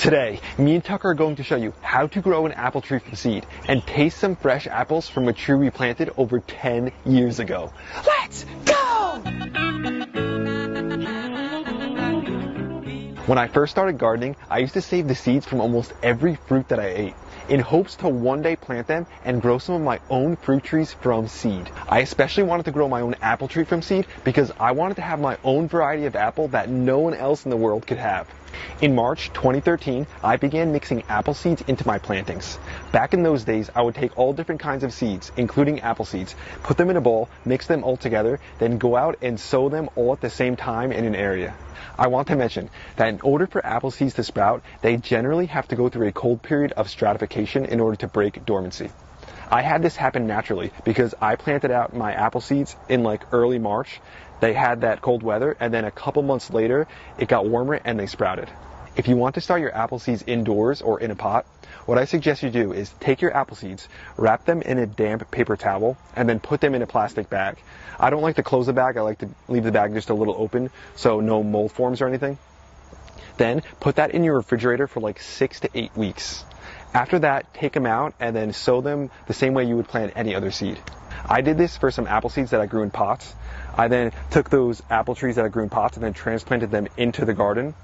Today, me and Tucker are going to show you how to grow an apple tree from seed and taste some fresh apples from a tree we planted over 10 years ago. Let's go! When I first started gardening, I used to save the seeds from almost every fruit that I ate, in hopes to one day plant them and grow some of my own fruit trees from seed. I especially wanted to grow my own apple tree from seed because I wanted to have my own variety of apple that no one else in the world could have. In March 2013, I began mixing apple seeds into my plantings. Back in those days, I would take all different kinds of seeds, including apple seeds, put them in a bowl, mix them all together, then go out and sow them all at the same time in an area. I want to mention that in order for apple seeds to sprout, they generally have to go through a cold period of stratification in order to break dormancy. I had this happen naturally because I planted out my apple seeds in like early March. They had that cold weather, and then a couple months later, it got warmer and they sprouted. If you want to start your apple seeds indoors or in a pot, what I suggest you do is take your apple seeds, wrap them in a damp paper towel, and then put them in a plastic bag. I don't like to close the bag, I like to leave the bag just a little open so no mold forms or anything. Then put that in your refrigerator for like 6 to 8 weeks. After that, take them out and then sow them the same way you would plant any other seed. I did this for some apple seeds that I grew in pots. I then took those apple trees that I grew in pots and then transplanted them into the garden.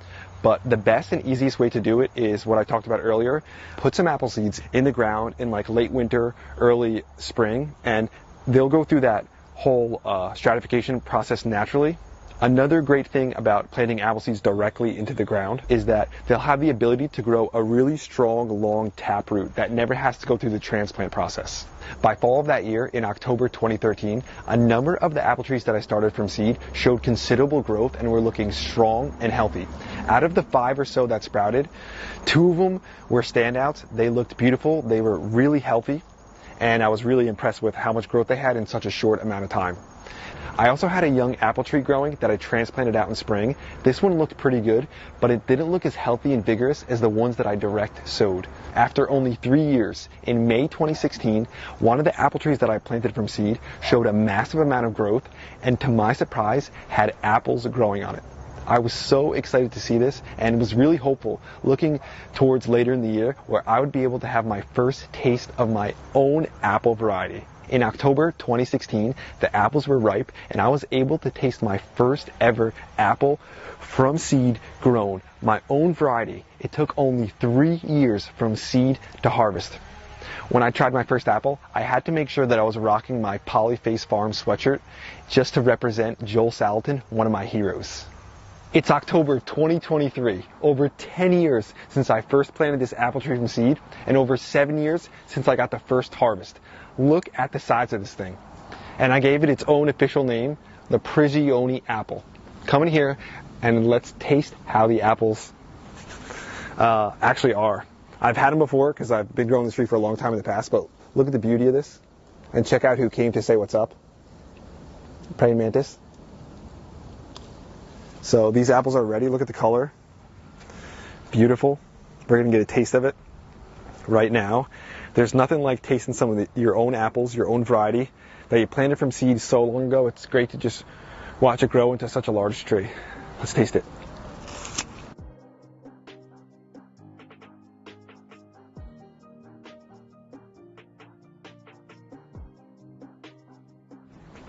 But the best and easiest way to do it is what I talked about earlier. Put some apple seeds in the ground in like late winter, early spring, and they'll go through that whole stratification process naturally. Another great thing about planting apple seeds directly into the ground is that they'll have the ability to grow a really strong, long taproot that never has to go through the transplant process. By fall of that year, in October 2013, a number of the apple trees that I started from seed showed considerable growth and were looking strong and healthy. Out of the 5 or so that sprouted, 2 of them were standouts. They looked beautiful, they were really healthy, and I was really impressed with how much growth they had in such a short amount of time. I also had a young apple tree growing that I transplanted out in spring. This one looked pretty good, but it didn't look as healthy and vigorous as the ones that I direct sowed. After only 3 years, in May 2016, one of the apple trees that I planted from seed showed a massive amount of growth and, to my surprise, had apples growing on it. I was so excited to see this and was really hopeful looking towards later in the year where I would be able to have my first taste of my own apple variety. In October 2016, the apples were ripe and I was able to taste my first ever apple from seed grown, my own variety. It took only 3 years from seed to harvest. When I tried my first apple, I had to make sure that I was rocking my Polyface Farm sweatshirt just to represent Joel Salatin, one of my heroes. It's October 2023, over 10 years since I first planted this apple tree from seed, and over 7 years since I got the first harvest. Look at the size of this thing. And I gave it its own official name, the Prigioni apple. Come in here and let's taste how the apples actually are. I've had them before because I've been growing this tree for a long time in the past, but look at the beauty of this. And check out who came to say what's up. Praying mantis. So these apples are ready. Look at the color. Beautiful. We're going to get a taste of it right now. There's nothing like tasting some of your own apples, your own variety that you planted from seed so long ago. It's great to just watch it grow into such a large tree. Let's taste it.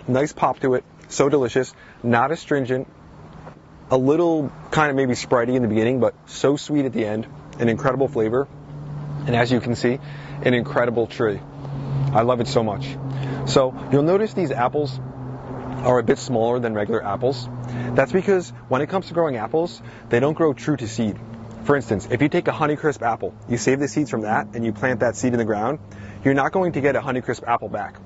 Nice pop to it. So delicious. Not astringent. A little kind of maybe spritey in the beginning, but so sweet at the end. An incredible flavor. And as you can see, an incredible tree. I love it so much. So you'll notice these apples are a bit smaller than regular apples. That's because when it comes to growing apples, they don't grow true to seed. For instance, if you take a Honeycrisp apple, you save the seeds from that and you plant that seed in the ground, you're not going to get a Honeycrisp apple back.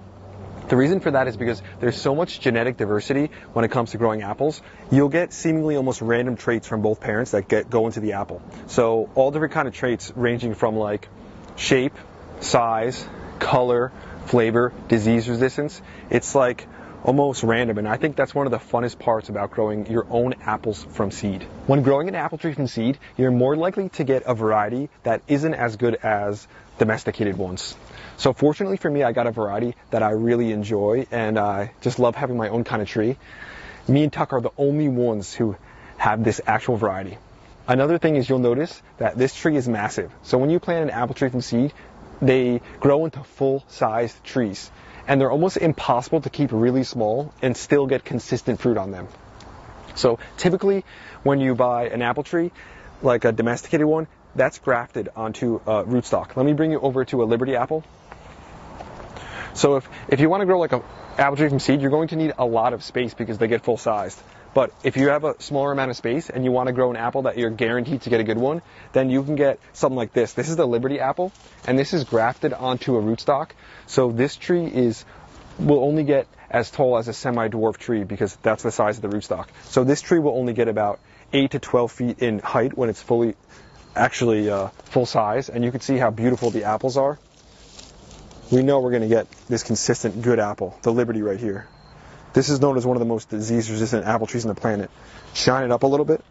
The reason for that is because there's so much genetic diversity when it comes to growing apples. You'll get seemingly almost random traits from both parents that go into the apple. So all different kind of traits ranging from like shape, size, color, flavor, disease resistance. It's like almost random, and I think that's one of the funnest parts about growing your own apples from seed. When growing an apple tree from seed, you're more likely to get a variety that isn't as good as domesticated ones. So fortunately for me, I got a variety that I really enjoy, and I just love having my own kind of tree. Me and Tuck are the only ones who have this actual variety. Another thing is you'll notice that this tree is massive. So when you plant an apple tree from seed, they grow into full-sized trees. And they're almost impossible to keep really small and still get consistent fruit on them. So typically when you buy an apple tree, like a domesticated one, that's grafted onto a rootstock. Let me bring you over to a Liberty apple. So if you want to grow like an apple tree from seed, you're going to need a lot of space because they get full-sized. But if you have a smaller amount of space and you want to grow an apple that you're guaranteed to get a good one, then you can get something like this. This is the Liberty apple, and this is grafted onto a rootstock. So this tree will only get as tall as a semi-dwarf tree because that's the size of the rootstock. So this tree will only get about 8 to 12 feet in height when it's full size, and you can see how beautiful the apples are. We know we're going to get this consistent good apple, the Liberty right here. This is known as one of the most disease-resistant apple trees on the planet. Shine it up a little bit,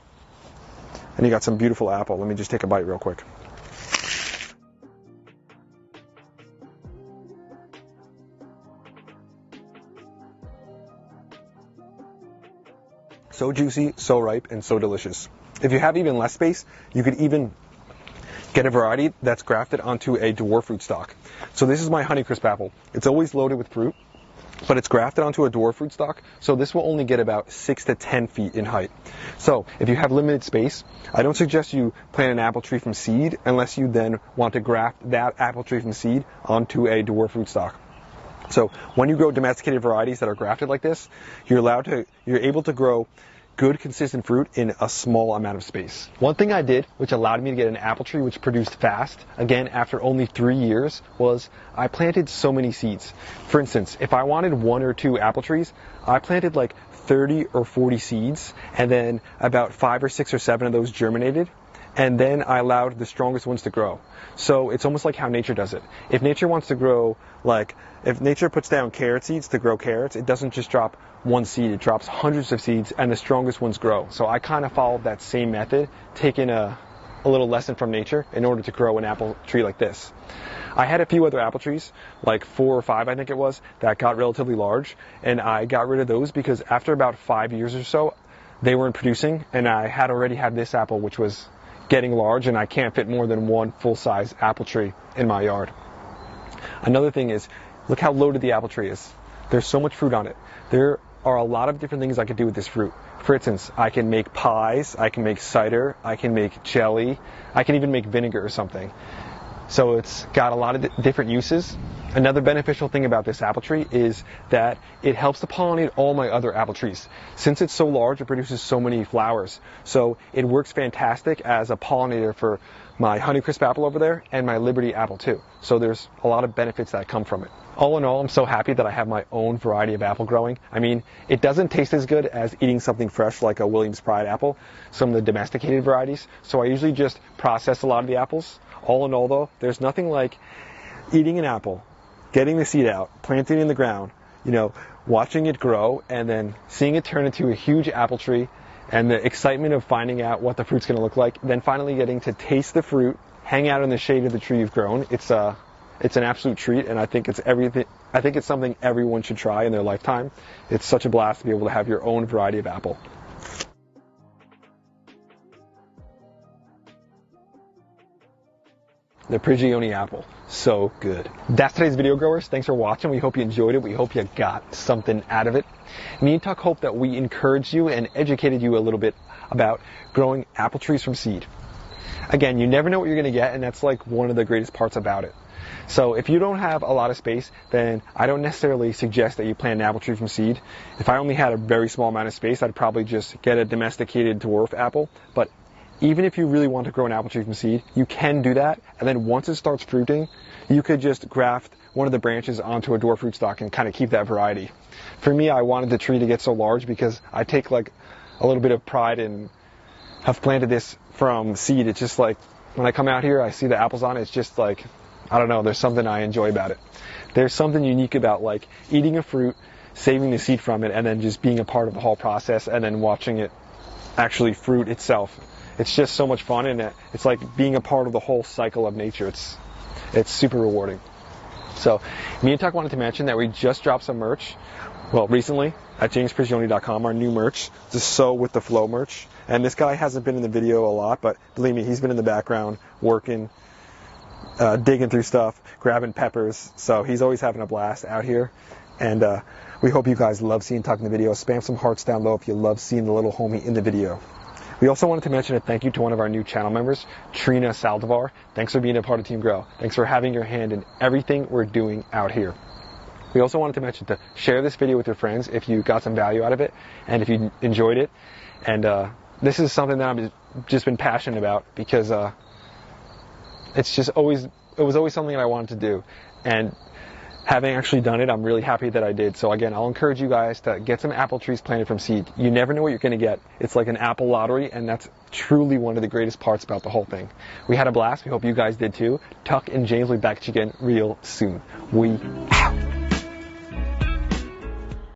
and you got some beautiful apple. Let me just take a bite real quick. So juicy, so ripe, and so delicious. If you have even less space, you could even get a variety that's grafted onto a dwarf rootstock. So this is my Honeycrisp apple. It's always loaded with fruit, but it's grafted onto a dwarf rootstock, so this will only get about 6 to 10 feet in height. So if you have limited space, I don't suggest you plant an apple tree from seed unless you then want to graft that apple tree from seed onto a dwarf rootstock. So when you grow domesticated varieties that are grafted like this, you're able to grow good consistent fruit in a small amount of space. One thing I did which allowed me to get an apple tree which produced fast, again after only 3 years, was I planted so many seeds. For instance, if I wanted 1 or 2 apple trees, I planted like 30 or 40 seeds, and then about 5 or 6 or 7 of those germinated, and then I allowed the strongest ones to grow. So it's almost like how nature does it. If nature wants to grow, if nature puts down carrot seeds to grow carrots, it doesn't just drop 1 seed, it drops hundreds of seeds, and the strongest ones grow. So I kind of followed that same method, taking a little lesson from nature in order to grow an apple tree like this. I had a few other apple trees, like 4 or 5 I think it was, that got relatively large, and I got rid of those because after about 5 years or so, they weren't producing, and I had already had this apple which was getting large, and I can't fit more than 1 full-size apple tree in my yard. Another thing is, look how loaded the apple tree is. There's so much fruit on it. There are a lot of different things I could do with this fruit. For instance, I can make pies, I can make cider, I can make jelly, I can even make vinegar or something. So it's got a lot of different uses. Another beneficial thing about this apple tree is that it helps to pollinate all my other apple trees. Since it's so large, it produces so many flowers. So it works fantastic as a pollinator for my Honeycrisp apple over there and my Liberty apple too. So there's a lot of benefits that come from it. All in all, I'm so happy that I have my own variety of apple growing. I mean, it doesn't taste as good as eating something fresh like a Williams Pride apple, some of the domesticated varieties. So I usually just process a lot of the apples. All in all though, there's nothing like eating an apple, getting the seed out, planting it in the ground, watching it grow, and then seeing it turn into a huge apple tree, and the excitement of finding out what the fruit's going to look like, then finally getting to taste the fruit, hang out in the shade of the tree you've grown. It's an absolute treat, and I think it's something everyone should try in their lifetime. It's such a blast to be able to have your own variety of apple. The Prigioni apple. So good. That's today's video, growers. Thanks for watching. We hope you enjoyed it. We hope you got something out of it. Me and Tuck hope that we encouraged you and educated you a little bit about growing apple trees from seed. Again, you never know what you're going to get, and that's like one of the greatest parts about it. So if you don't have a lot of space, then I don't necessarily suggest that you plant an apple tree from seed. If I only had a very small amount of space, I'd probably just get a domesticated dwarf apple. But even if you really want to grow an apple tree from seed, you can do that, and then once it starts fruiting, you could just graft one of the branches onto a dwarf rootstock and kind of keep that variety. For me, I wanted the tree to get so large because I take like a little bit of pride in have planted this from seed. It's just like when I come out here, I see the apples on it, it's just like, I don't know, there's something I enjoy about it. There's something unique about like eating a fruit, saving the seed from it, and then just being a part of the whole process and then watching it actually fruit itself. It's just so much fun, and it's like being a part of the whole cycle of nature. It's super rewarding. So me and Tuck wanted to mention that we just dropped some merch, well, recently at jamesprigioni.com, our new merch, the Sow with the Flow merch. And this guy hasn't been in the video a lot, but believe me, he's been in the background working, digging through stuff, grabbing peppers. So he's always having a blast out here. And we hope you guys love seeing Tuck in the video. Spam some hearts down low if you love seeing the little homie in the video. We also wanted to mention a thank you to one of our new channel members, Trina Saldivar. Thanks for being a part of Team Grow. Thanks for having your hand in everything we're doing out here. We also wanted to mention to share this video with your friends if you got some value out of it and if you enjoyed it. And this is something that I've just been passionate about because it was always something that I wanted to do. And having actually done it, I'm really happy that I did. So again, I'll encourage you guys to get some apple trees planted from seed. You never know what you're going to get. It's like an apple lottery, and that's truly one of the greatest parts about the whole thing. We had a blast. We hope you guys did too. Tuck and James will be back at you again real soon. We out.